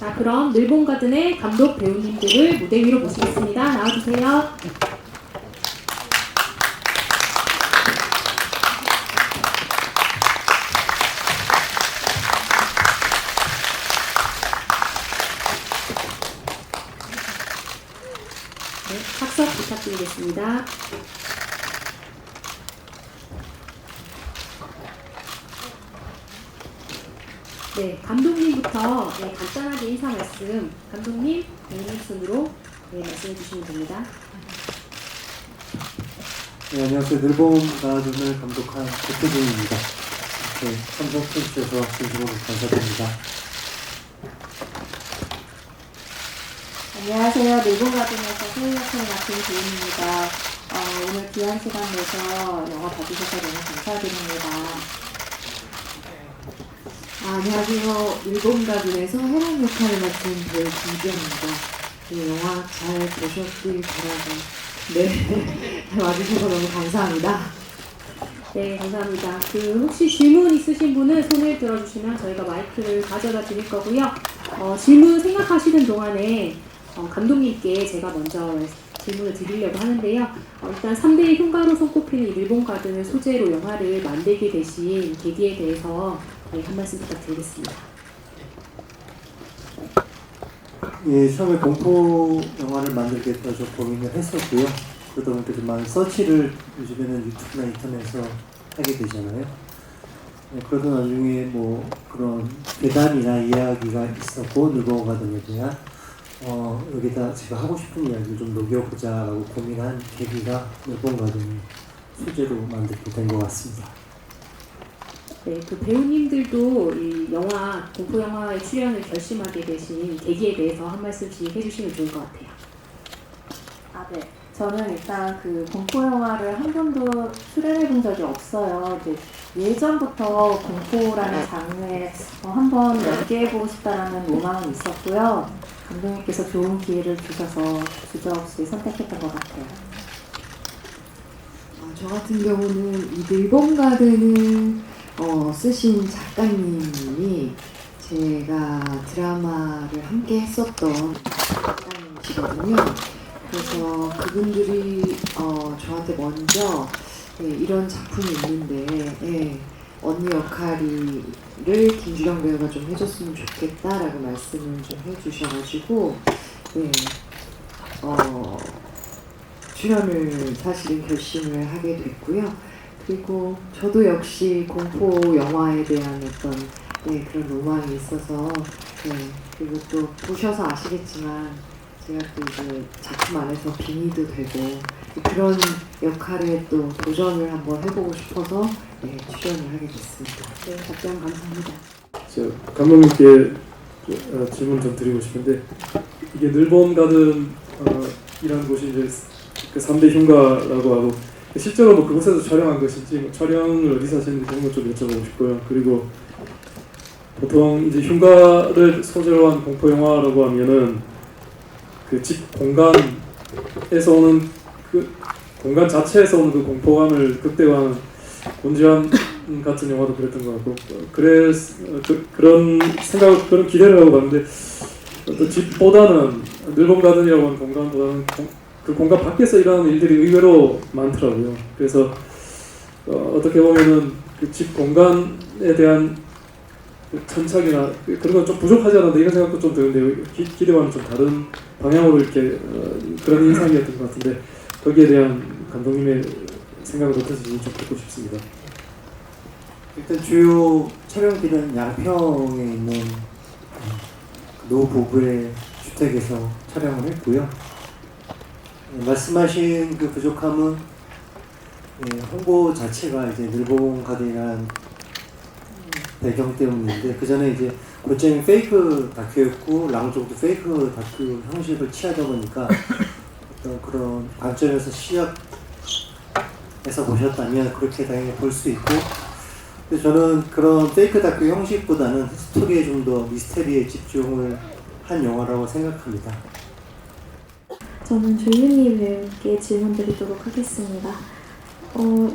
자, 그럼 늘봄가든의 감독 배우님들을 무대 위로 모시겠습니다. 나와주세요. 네, 착석 부탁드리겠습니다. 네, 감독님부터 간단하게 인사 말씀, 감독님, 배우님 순으로 말씀해 주시면 됩니다. 네, 안녕하세요. 늘봄가든을 감독한 고태준입니다. 참석해주셔서 진심으로 감사드립니다. 안녕하세요. 늘봄가든에서 소유 역할을 맡은 조은입니다. 오늘 귀한 시간 내서 영화 봐주셔서 너무 감사드립니다. 안녕하세요. 늘봄가든에서 혜란 역할을 맡은 배우 김지연입니다. 영화 잘 보셨길 바라고 와주셔서 너무 감사합니다. 네, 감사합니다. 혹시 질문 있으신 분은 손을 들어주시면 저희가 마이크를 가져다 드릴 거고요. 질문 생각하시는 동안에 감독님께 제가 먼저 질문을 드리려고 하는데요. 일단 3대 흉가로 손꼽히는 이 늘봄가든을 소재로 영화를 만들게 되신 계기에 대해서 한 말씀 부탁드리겠습니다. 예, 처음에 공포 영화를 만들겠다 좀 고민을 했었고요. 그러다 보니까 좀 많은 서치를 요즘에는 유튜브나 인터넷에서 하게 되잖아요. 네, 그러던 와중에 뭐 그런 괴담이나 이야기가 있었고 늘봄가든에 대한 여기다 제가 하고 싶은 이야기를 좀 녹여보자라고 고민한 계기가 늘봄가든을 소재로 만들게 된 것 같습니다. 네, 배우님들도 이 공포 영화에 출연을 결심하게 되신 계기에 대해서 한 말씀씩 해주시면 좋을 것 같아요. 네. 저는 일단 공포 영화를 한 번도 출연해 본 적이 없어요. 예전부터 공포라는 장르에 한번 연기해보고 싶다라는 로망은 있었고요. 감독님께서 좋은 기회를 주셔서 주저없이 선택했던 것 같아요. 저 같은 경우는 이 늘봄가든을 쓰신 작가님이 제가 드라마를 함께 했었던 작가님이시거든요. 그래서 그분들이 저한테 먼저 이런 작품이 있는데 언니 역할을 김주경 배우가 좀 해줬으면 좋겠다라고 말씀을 좀 해주셔가지고 출연을 사실은 결심을 하게 됐고요. 그리고 저도 역시 공포 영화에 대한 어떤 그런 로망이 있어서 그리고 또 보셔서 아시겠지만 제가 또 이제 작품 안에서 빙의도 되고 그런 역할에 또 도전을 한번 해보고 싶어서 출연을 하게 됐습니다. 네, 답변 감사합니다. 감독님께 질문 좀 드리고 싶은데 이게 늘봄가든 이라는 곳이 이제 그 3대 흉가라고 하고 실제로 뭐 그곳에서 촬영한 것인지 촬영을 어디서 하셨는지 그런 것 좀 여쭤보고 싶고요. 그리고 보통 이제 흉가를 소재로 한 공포 영화라고 하면은 그 집 공간에서 오는 그 공간 자체에서 오는 그 공포감을 극대화하는 곤지암 같은 영화도 그랬던 것 같고 그래서 그런 생각 그런 기대를 하고 봤는데 또 집보다는 늘봄가든이라고 하는 공간보다는 그 공간 밖에서 일어나는 일들이 의외로 많더라고요. 그래서 어떻게 보면은 그 집 공간에 대한 천착이나 그런 건 좀 부족하지 않았나 이런 생각도 좀 드는데 기대와는 좀 다른 방향으로 이렇게 그런 인상이었던 것 같은데 거기에 대한 감독님의 생각은 어떠신지 좀 듣고 싶습니다. 일단 주요 촬영지는 양평에 있는 노 부부의 주택에서 촬영을 했고요. 말씀하신 그 부족함은 홍보 자체가 이제 늘봄가든이라는 배경 때문인데 그 전에 이제 곧장이 페이크 다큐였고 랑족도 페이크 다큐 형식을 취하다 보니까 어떤 그런 관점에서 시작해서 보셨다면 그렇게 당연히 볼 수 있고 근데 저는 그런 페이크 다큐 형식보다는 스토리에 좀 더 미스테리에 집중을 한 영화라고 생각합니다. 저는 조윤희 배우께 질문 드리도록 하겠습니다.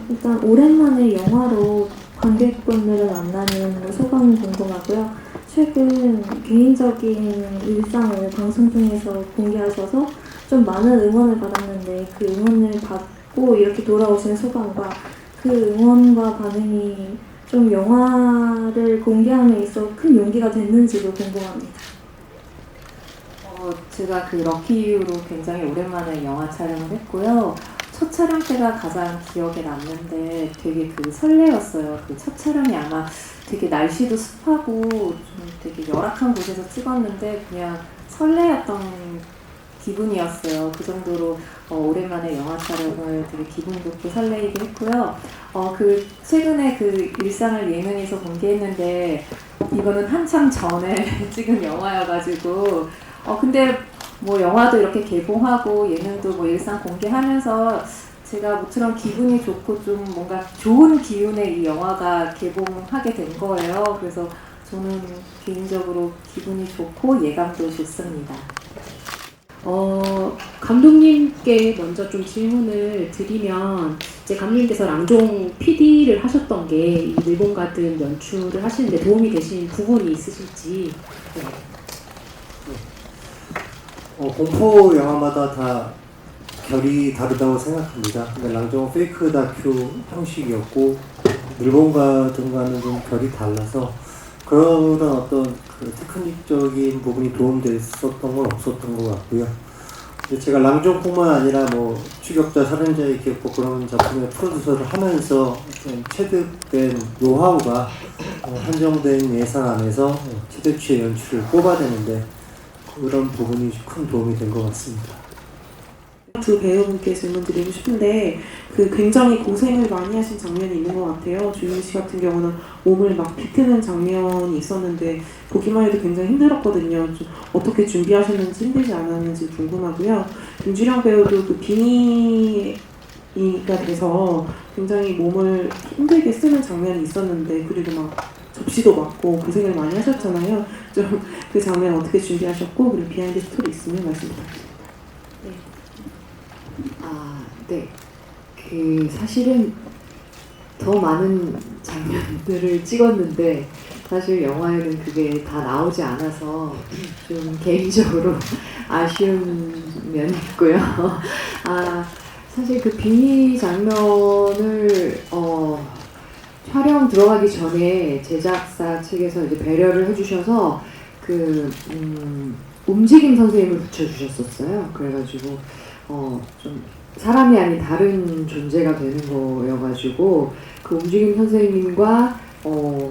일단 오랜만에 영화로 관객분들을 만나는 소감이 궁금하고요. 최근 개인적인 일상을 방송 통해서 공개하셔서 좀 많은 응원을 받았는데 그 응원을 받고 이렇게 돌아오신 소감과 그 응원과 반응이 좀 영화를 공개함에 있어 큰 용기가 됐는지도 궁금합니다. 제가 그 럭키 이후로 굉장히 오랜만에 영화 촬영을 했고요. 첫 촬영 때가 가장 기억에 남는데 되게 그 설레었어요. 그 첫 촬영이 아마 되게 날씨도 습하고 좀 되게 열악한 곳에서 찍었는데 그냥 설레었던 기분이었어요. 그 정도로 오랜만에 영화 촬영을 되게 기분 좋게 설레이게 했고요. 그 최근에 그 일상을 예능에서 공개했는데 이거는 한참 전에 찍은 영화여가지고 근데 뭐 영화도 이렇게 개봉하고 예능도 뭐 일상 공개하면서 제가 모처럼 기분이 좋고 좀 뭔가 좋은 기운의 이 영화가 개봉하게 된 거예요. 그래서 저는 개인적으로 기분이 좋고 예감도 좋습니다. 감독님께 먼저 좀 질문을 드리면 이제 감독님께서 랑종 PD를 하셨던 게 이 일본 가든 연출을 하시는데 도움이 되신 부분이 있으실지. 네. 공포 영화마다 다 결이 다르다고 생각합니다. 근데 랑종 페이크 다큐 형식이었고 일본과든가는 좀 결이 달라서 그런 어떤 그 테크닉적인 부분이 도움됐었던 건 없었던 것 같고요. 근데 제가 랑종뿐만 아니라 뭐 추격자, 살인자의 기억법 그런 작품의 프로듀서를 하면서 어떤 체득된 노하우가 한정된 예산 안에서 최대치의 연출을 뽑아내는데 그런 부분이 큰 도움이 된 것 같습니다. 두 배우분께 질문 드리고 싶은데 그 굉장히 고생을 많이 하신 장면이 있는 것 같아요. 주윤 씨 같은 경우는 몸을 막 비트는 장면이 있었는데 보기만 해도 굉장히 힘들었거든요. 좀 어떻게 준비하셨는지 힘들지 않았는지 궁금하고요. 김주령 배우도 그 빙의가 돼서 굉장히 몸을 힘들게 쓰는 장면이 있었는데 그리고 막 접시도 맞고 고생을 많이 하셨잖아요. 좀 그 장면 어떻게 준비하셨고 그리고 비하인드 스토리 있으면 말씀 부탁드립니다. 네. 그 사실은 더 많은 장면들을 찍었는데 사실 영화에는 그게 다 나오지 않아서 좀 개인적으로 아쉬운 면이 있고요. 사실 그 빙의 장면을 촬영 들어가기 전에 제작사 측에서 이제 배려를 해주셔서 그 움직임 선생님을 붙여주셨었어요. 그래가지고 좀 사람이 아닌 다른 존재가 되는 거여가지고 그 움직임 선생님과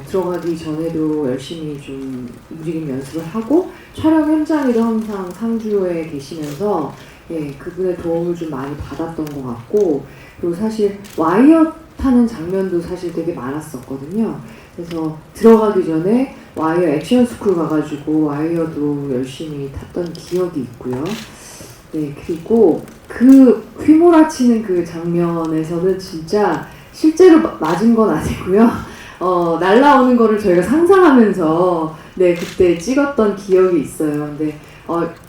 들어가기 전에도 열심히 좀 움직임 연습을 하고 촬영 현장에도 항상 상주에 계시면서 그분의 도움을 좀 많이 받았던 것 같고 그리고 사실 와이어 타는 장면도 사실 되게 많았었거든요. 그래서 들어가기 전에 와이어 액션 스쿨 가가지고 와이어도 열심히 탔던 기억이 있고요. 네, 그리고 그 휘몰아치는 그 장면에서는 진짜 실제로 맞은 건 아니고요. 날라오는 거를 저희가 상상하면서 그때 찍었던 기억이 있어요. 근데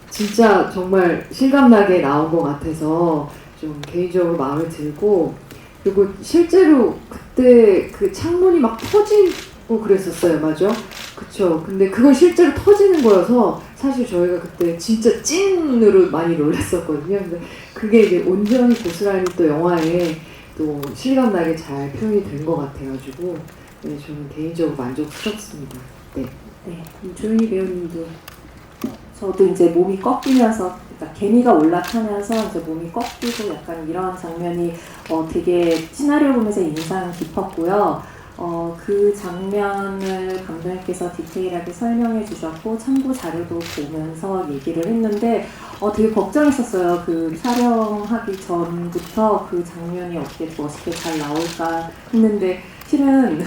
진짜 정말 실감나게 나온 것 같아서 좀 개인적으로 마음에 들고 그리고 실제로 그때 그 창문이 막 터지고 그랬었어요. 맞아? 그쵸. 근데 그걸 실제로 터지는 거여서 사실 저희가 그때 진짜 찐으로 많이 놀랐었거든요. 근데 그게 이제 온전히 고스란히 또 영화에 또 실감나게 잘 표현이 된 것 같아가지고 저는 개인적으로 만족스럽습니다. 네. 조윤희 배우님도. 저도 이제 몸이 꺾이면서, 그러니까 개미가 올라타면서 이제 몸이 꺾이고 약간 이런 장면이 되게 시나리오 보면서 인상 깊었고요. 그 장면을 감독님께서 디테일하게 설명해 주셨고 참고 자료도 보면서 얘기를 했는데 되게 걱정했었어요. 그 촬영하기 전부터 그 장면이 어떻게 멋있게 잘 나올까 했는데 실은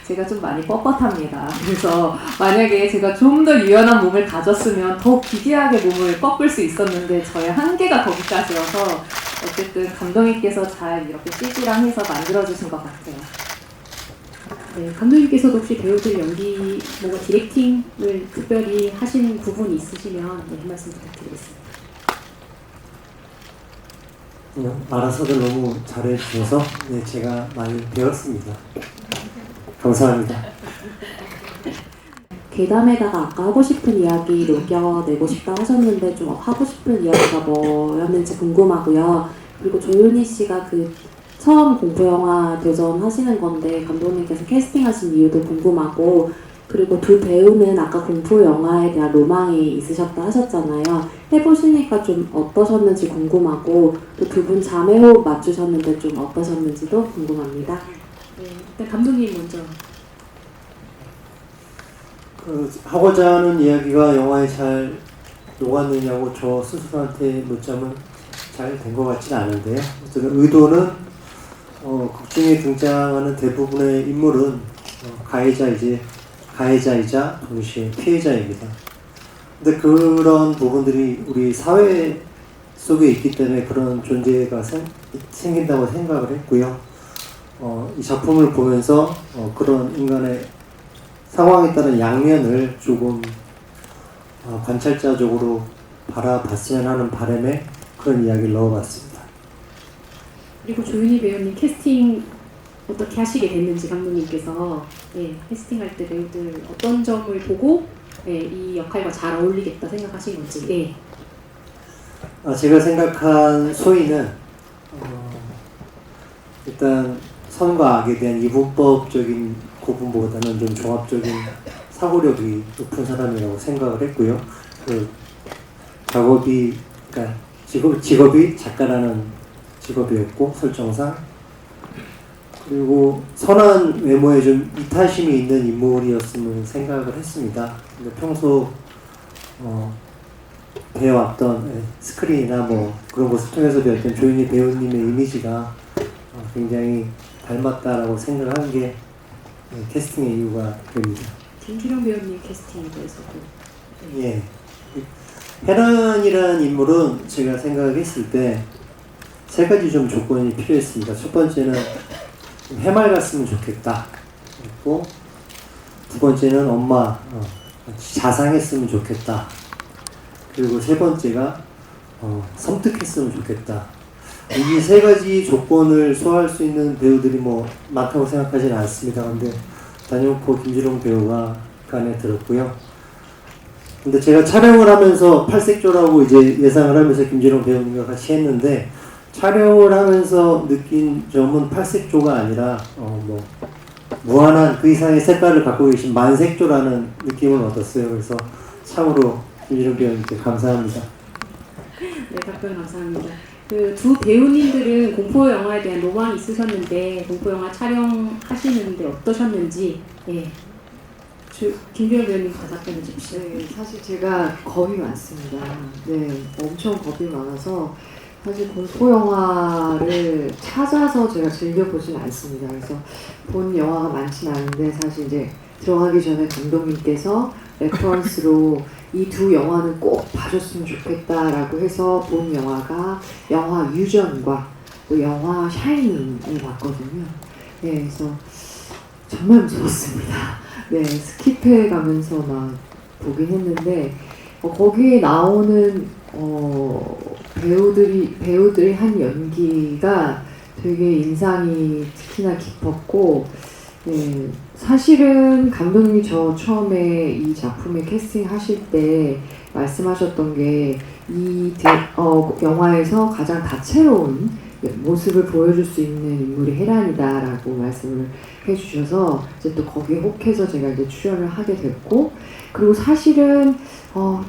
제가 좀 많이 뻣뻣합니다. 그래서 만약에 제가 좀 더 유연한 몸을 가졌으면 더 기괴하게 몸을 꺾을 수 있었는데 저의 한계가 거기까지여서 어쨌든 감독님께서 잘 이렇게 CG랑 해서 만들어주신 것 같아요. 네, 감독님께서도 혹시 배우들 연기, 뭔가 디렉팅을 특별히 하신 부분이 있으시면 한 말씀 부탁드리겠습니다. 알아서들 너무 잘해주셔서 제가 많이 배웠습니다. 감사합니다. 괴담에다가 아까 하고 싶은 이야기 녹여내고 싶다 하셨는데 좀 하고 싶은 이야기가 뭐였는지 궁금하고요. 그리고 조윤희 씨가 그 처음 공포영화 도전하시는 건데 감독님께서 캐스팅하신 이유도 궁금하고, 그리고 두 배우는 아까 공포영화에 대한 로망이 있으셨다 하셨잖아요. 해보시니까 좀 어떠셨는지 궁금하고, 또 두 분 자매호흡 맞추셨는데 좀 어떠셨는지도 궁금합니다. 네, 일단 감독님 먼저. 하고자 하는 이야기가 영화에 잘 녹았느냐고 저 스스로한테 묻자면 잘 된 것 같지는 않은데요. 어쨌든 의도는 극중에 등장하는 대부분의 인물은 가해자이자 동시에 피해자입니다. 근데 그런 부분들이 우리 사회 속에 있기 때문에 그런 존재가 생긴다고 생각을 했고요. 이 작품을 보면서 그런 인간의 상황에 따른 양면을 조금 관찰자적으로 바라봤으면 하는 바람에 그런 이야기를 넣어봤습니다. 그리고 조윤희 배우님 캐스팅 어떻게 하시게 됐는지 감독님께서 캐스팅할 때 배우들 어떤 점을 보고 이 역할과 잘 어울리겠다 생각하신 건지. 제가 생각한 소희는 일단 선과 악에 대한 이분법적인 구분보다는 좀 종합적인 사고력이 높은 사람이라고 생각을 했고요. 그 그러니까 직업이 작가라는 직업이었고 설정상, 그리고 선한 외모에 좀 이타심이 있는 인물이었음을 생각을 했습니다. 근데 평소 배워왔던 스크린이나 뭐 그런 것을 통해서 배웠던 조윤희 배우님의 이미지가 굉장히 닮았다라고 생각한 게 캐스팅의 이유가 됩니다. 김주령 배우님 캐스팅에 대해서도. 예. 헤런이라는 인물은 제가 생각했을 때 세 가지 좀 조건이 필요했습니다. 첫 번째는 해맑았으면 좋겠다. 그리고 두 번째는 엄마 자상했으면 좋겠다. 그리고 세 번째가 섬뜩했으면 좋겠다. 이 세 가지 조건을 소화할 수 있는 배우들이 뭐 많다고 생각하지는 않습니다. 근데 단연코 김주령 배우가 그 안에 들었고요. 근데 제가 촬영을 하면서 팔색조라고 이제 예상을 하면서 김주령 배우님과 같이 했는데, 촬영을 하면서 느낀 점은 팔색조가 아니라 무한한 그 이상의 색깔을 갖고 계신 만색조라는 느낌을 얻었어요. 그래서 참으로 김주령 배우님께 감사합니다. 네, 답변 감사합니다. 그 두 배우님들은 공포 영화에 대한 로망이 있으셨는데 공포 영화 촬영하시는데 어떠셨는지, 김주영 배우님부터 답변해 주십시오. 네, 사실 제가 겁이 많습니다. 네, 엄청 겁이 많아서 사실 공포 영화를 찾아서 제가 즐겨보진 않습니다. 그래서 본 영화가 많지는 않은데, 사실 이제 들어가기 전에 감독님께서 레퍼런스로 이 두 영화는 꼭 봐줬으면 좋겠다라고 해서 본 영화가 영화 유전과 또 영화 샤이닝을 봤거든요. 네, 그래서 정말 무서웠습니다. 네, 스킵해 가면서 막 보긴 했는데, 거기에 나오는 배우들이 한 연기가 되게 인상이 특히나 깊었고, 네, 사실은 감독님이 저 처음에 이 작품에 캐스팅 하실 때 말씀하셨던 게 이 영화에서 가장 다채로운 모습을 보여줄 수 있는 인물이 헤란이다라고 말씀을 해주셔서 이제 또 거기에 혹해서 제가 이제 출연을 하게 됐고, 그리고 사실은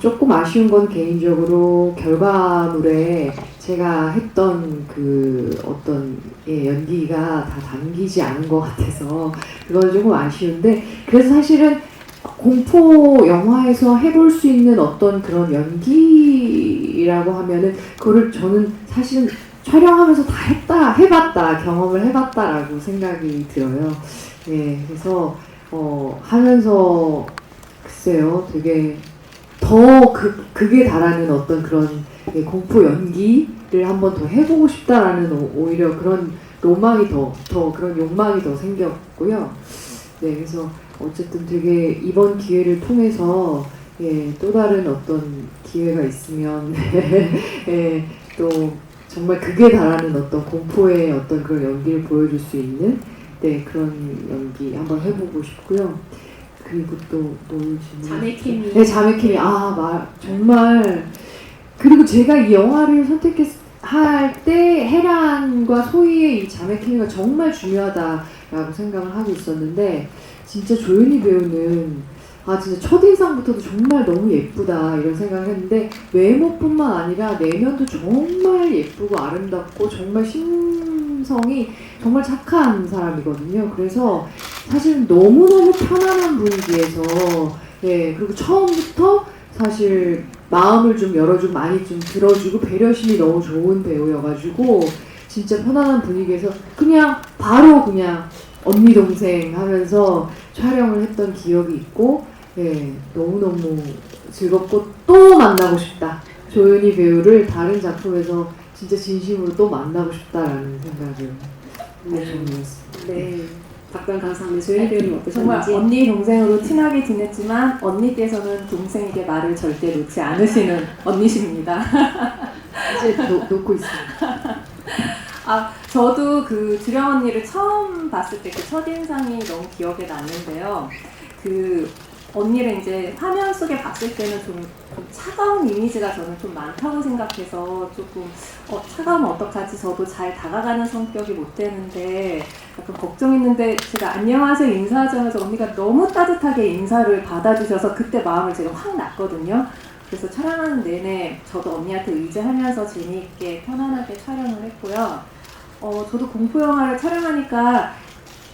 조금 아쉬운 건 개인적으로 결과물에 제가 했던 그 어떤 연기가 다 담기지 않은 것 같아서 그건 조금 아쉬운데, 그래서 사실은 공포 영화에서 해볼 수 있는 어떤 그런 연기라고 하면은 그거를 저는 사실은 촬영하면서 다 해봤다, 경험을 해봤다라고 생각이 들어요. 네, 그래서 하면서 글쎄요, 되게 더 극에 달하는 어떤 그런 공포 연기를 한번 더 해보고 싶다라는 오히려 그런 로망이 더 그런 욕망이 더 생겼고요. 네, 그래서 어쨌든 되게 이번 기회를 통해서 또 다른 어떤 기회가 있으면 또 정말 극에 달하는 어떤 공포의 어떤 그런 연기를 보여줄 수 있는 그런 연기 한번 해보고 싶고요. 그리고 또 뭘 질문? 자매 케미. 네, 자매 케미. 정말. 그리고 제가 이 영화를 선택할 때 헤란과 소희의 이 자매 케미가 정말 중요하다라고 생각을 하고 있었는데 진짜 조연희 배우는 진짜 첫인상부터도 정말 너무 예쁘다 이런 생각을 했는데 외모뿐만 아니라 내면도 정말 예쁘고 아름답고 정말 심성이 정말 착한 사람이거든요. 그래서 사실 너무너무 편안한 분위기에서 그리고 처음부터 사실 마음을 좀 열어주고 많이 좀 들어주고 배려심이 너무 좋은 배우여가지고 진짜 편안한 분위기에서 그냥 바로 그냥 언니 동생 하면서 촬영을 했던 기억이 있고 너무너무 즐겁고 또 만나고 싶다. 조연희 배우를 다른 작품에서 진짜 진심으로 또 만나고 싶다라는 생각을 정리했습니다. 네. 답변 감사합니다. 조연희 배우님 정말 어떠셨는지? 언니 동생으로 친하게 지냈지만 언니께서는 동생에게 말을 절대 놓지 않으시는 언니십니다. 이제 놓고 있습니다. 저도 그 주령 언니를 처음 봤을 때 그 첫인상이 너무 기억에 남는데요. 그 언니를 이제 화면 속에 봤을 때는 좀 차가운 이미지가 저는 좀 많다고 생각해서 조금 차가우면 어떡하지? 저도 잘 다가가는 성격이 못 되는데 약간 걱정했는데 제가 안녕하세요 인사하자마자 언니가 너무 따뜻하게 인사를 받아주셔서 그때 마음을 제가 확 났거든요. 그래서 촬영하는 내내 저도 언니한테 의지하면서 재미있게 편안하게 촬영을 했고요. 저도 공포영화를 촬영하니까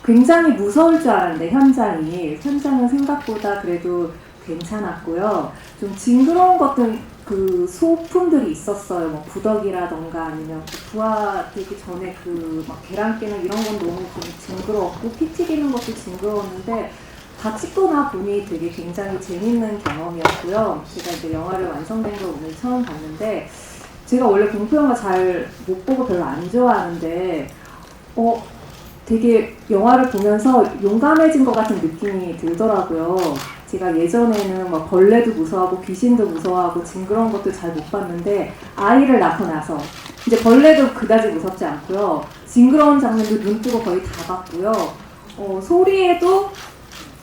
굉장히 무서울 줄 알았는데 현장은 생각보다 그래도 괜찮았고요. 좀 징그러운 것들 그 소품들이 있었어요. 뭐 부덕이라던가 아니면 부화되기 전에 그 막 계란 깨는 이런 건 너무 좀 징그러웠고 피 튀기는 것도 징그러웠는데 다 찍고 나 보니 되게 굉장히 재밌는 경험이었고요. 제가 이제 영화를 완성된 걸 오늘 처음 봤는데 제가 원래 공포영화 잘 못 보고 별로 안 좋아하는데 되게 영화를 보면서 용감해진 것 같은 느낌이 들더라고요. 제가 예전에는 막 벌레도 무서워하고 귀신도 무서워하고 징그러운 것도 잘 못 봤는데 아이를 낳고 나서 이제 벌레도 그다지 무섭지 않고요. 징그러운 장면도 눈 뜨고 거의 다 봤고요. 소리에도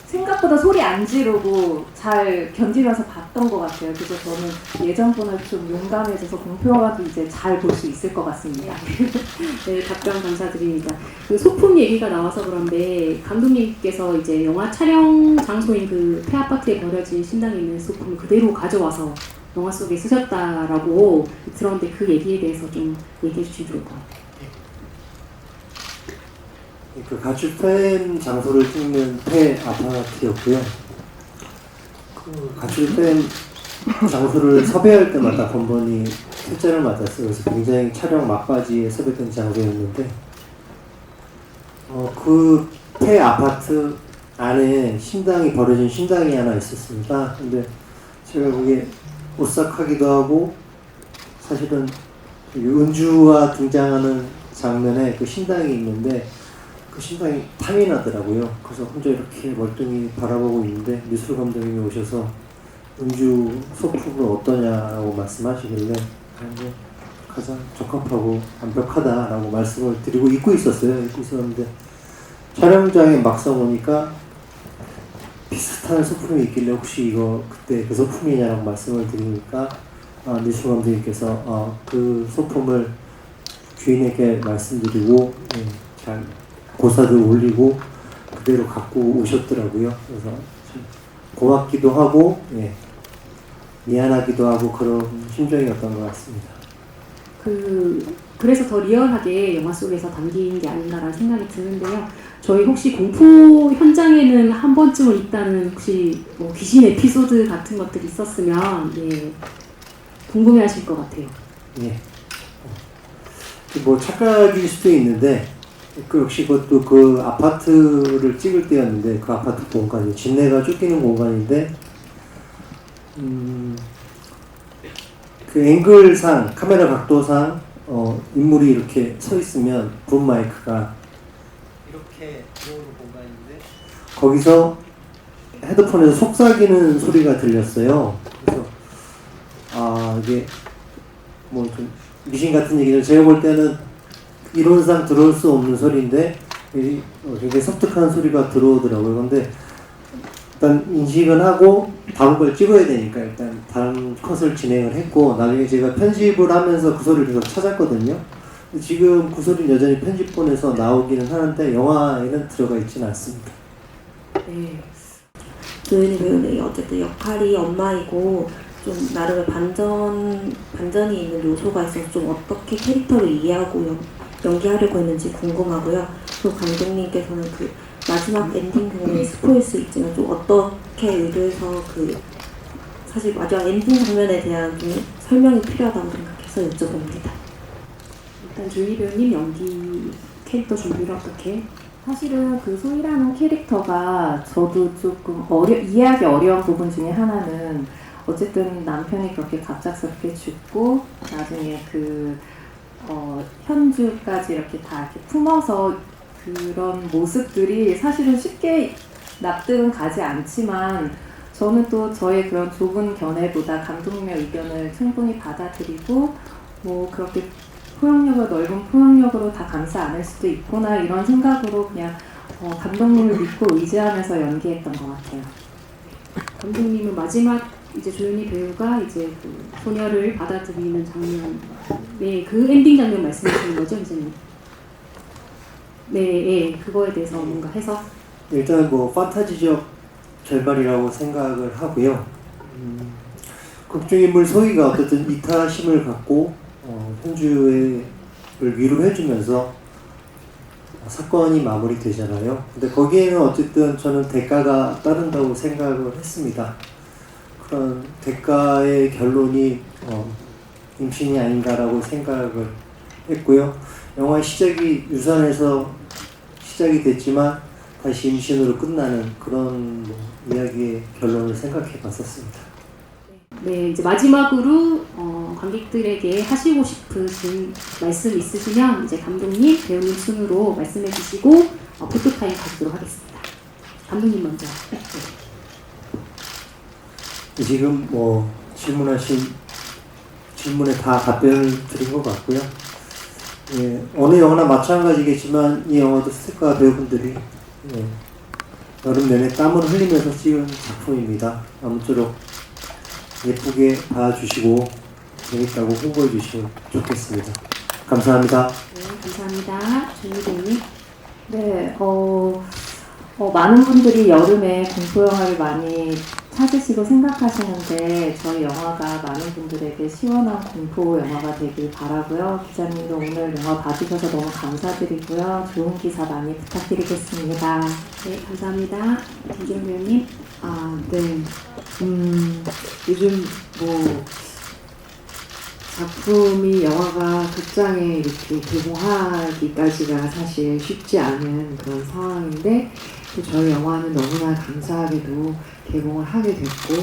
생각보다 소리 안 지르고 잘 견디면서 봤던 것 같아요. 그래서 저는 예전보다 좀 용감해져서 공포영화도 이제 잘 볼 수 있을 것 같습니다. 네, 답변 감사드립니다. 그 소품 얘기가 나와서 그런데 감독님께서 이제 영화 촬영 장소인 그 폐아파트에 버려진 신당에 있는 소품을 그대로 가져와서 영화 속에 쓰셨다라고 들었는데 그 얘기에 대해서 좀 얘기해 주시면 좋을 것 같아요. 그 가축 팬 장소를 찍는 폐 아파트였고요. 그 가축 팬 장소를 섭외할 때마다 번번이 출전을 맡았어요. 그래서 굉장히 촬영 막바지에 섭외된 장소였는데 그 폐 아파트 안에 신당이 버려진 신당이 하나 있었습니다. 근데 제가 그게 오싹하기도 하고 사실은 은주가 등장하는 장면에 그 신당이 있는데 그 신당이 탐이 나더라고요. 그래서 혼자 이렇게 멀뚱히 바라보고 있는데 미술 감독님이 오셔서 은주 소품은 어떠냐라고 말씀하시길래 가장 적합하고 완벽하다라고 말씀을 드리고 입고 있었는데 촬영장에 막상 오니까 비슷한 소품이 있길래 혹시 이거 그때 그 소품이냐라고 말씀을 드리니까 미술 감독님께서 그 소품을 주인에게 말씀드리고 잘 고사를 올리고 그대로 갖고 오셨더라고요. 그래서 고맙기도 하고 미안하기도 하고 그런 심정이었던 것 같습니다. 그래서 더 리얼하게 영화 속에서 담긴 게 아닌가라는 생각이 드는데요. 저희 혹시 공포 현장에는 한 번쯤은 있다는 혹시 뭐 귀신 에피소드 같은 것들이 있었으면 궁금해하실 것 같아요. 뭐 착각일 수도 있는데 그 역시 그것도 그 아파트를 찍을 때였는데 그 아파트 공간이 진내가 쫓기는 공간인데 그 앵글상 카메라 각도상 인물이 이렇게 서 있으면 붐 마이크가 이렇게 들어오는 공간인데 거기서 헤드폰에서 속삭이는 소리가 들렸어요. 그래서 이게 뭐 좀 미신 같은 얘기죠. 제가 볼 때는 이론상 들어올 수 없는 소리인데 굉장히 섬뜩한 소리가 들어오더라고요. 근데 일단 인식은 하고 다음 걸 찍어야 되니까 일단 다른 컷을 진행을 했고 나중에 제가 편집을 하면서 구소리를 계속 찾았거든요. 지금 구소리는 여전히 편집본에서 나오기는 하는데 영화에는 들어가 있지는 않습니다. 네. 조연희 배우는 어쨌든 역할이 엄마이고 좀 나름의 반전이 있는 요소가 있어서 좀 어떻게 캐릭터를 이해하고 연기하려고 했는지 궁금하고요. 또 감독님께서는 그 마지막 엔딩 부분에 스포일 수 있지만 좀 어떻게 의도해서 그 사실 마지막 엔딩 장면에 대한 좀 설명이 필요하다고 생각해서 여쭤봅니다. 일단 조연희 배우님 연기 캐릭터 준비를 어떻게? 사실은 그 소희라는 캐릭터가 저도 조금 이해하기 어려운 부분 중에 하나는 어쨌든 남편이 그렇게 갑작스럽게 죽고 나중에 현주까지 이렇게 다 이렇게 품어서 그런 모습들이 사실은 쉽게 납득은 가지 않지만 저는 또 저의 그런 좁은 견해보다 감독님의 의견을 충분히 받아들이고 뭐 그렇게 넓은 포용력으로 다 감싸 안을 수도 있구나 이런 생각으로 그냥 감독님을 믿고 의지하면서 연기했던 것 같아요. 감독님은 마지막 이제 조연희 배우가 이제 그 소녀를 받아들이는 장면, 네, 그 엔딩 장면 말씀하시는 거죠, 선생님? 네, 예, 그거에 대해서 뭔가 해서 일단 뭐 판타지적 결말이라고 생각을 하고요. 극중인물 소희가 어쨌든 이타심을 갖고 현주를 위로해주면서 사건이 마무리되잖아요. 근데 거기에는 어쨌든 저는 대가가 따른다고 생각을 했습니다. 그런 대가의 결론이 임신이 아닌가라고 생각을 했고요. 영화의 시작이 유산에서 시작이 됐지만 다시 임신으로 끝나는 그런 이야기의 결론을 생각해 봤었습니다. 네, 이제 마지막으로 관객들에게 하시고 싶으신 말씀 있으시면 이제 감독님, 배우님 순으로 말씀해 주시고 포토타임 가지도록 하겠습니다. 감독님 먼저. 네. 지금 뭐 질문하신 질문에 다 답변을 드린 것 같고요. 예, 어느 영화나 마찬가지겠지만 이 영화도 스태프와 배우분들이 여름 내내 땀을 흘리면서 찍은 작품입니다. 아무쪼록 예쁘게 봐주시고 재밌다고 홍보해 주시면 좋겠습니다. 감사합니다. 네, 감사합니다. 조연희 배우님. 네, 많은 분들이 여름에 공포 영화를 많이 찾으시고 생각하시는데 저희 영화가 많은 분들에게 시원한 공포 영화가 되길 바라고요. 기자님도 오늘 영화 봐주셔서 너무 감사드리고요. 좋은 기사 많이 부탁드리겠습니다. 네, 감사합니다. 김기현 배우님. 네. 요즘 뭐 작품이 영화가 극장에 이렇게 개봉하기까지가 사실 쉽지 않은 그런 상황인데 또 저희 영화는 너무나 감사하게도 개봉을 하게 됐고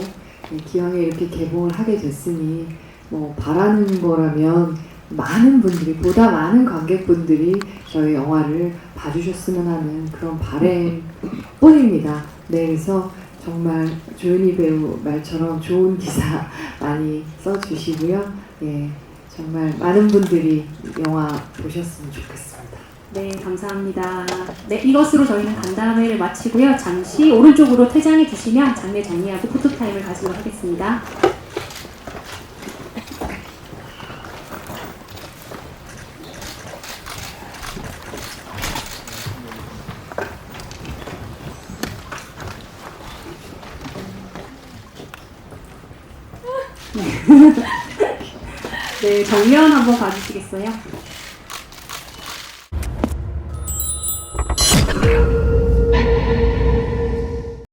기왕에 이렇게 개봉을 하게 됐으니 뭐 바라는 거라면 많은 분들이 보다 많은 관객분들이 저희 영화를 봐주셨으면 하는 그런 바람뿐입니다. 네, 그래서 정말 조연희 배우 말처럼 좋은 기사 많이 써주시고요. 예, 정말 많은 분들이 영화 보셨으면 좋겠습니다. 네, 감사합니다. 네, 이것으로 저희는 간담회를 마치고요. 잠시 오른쪽으로 퇴장해 주시면 장례 정리하고 포토타임을 가지도록 하겠습니다. 네, 정면 한번 봐주시겠어요?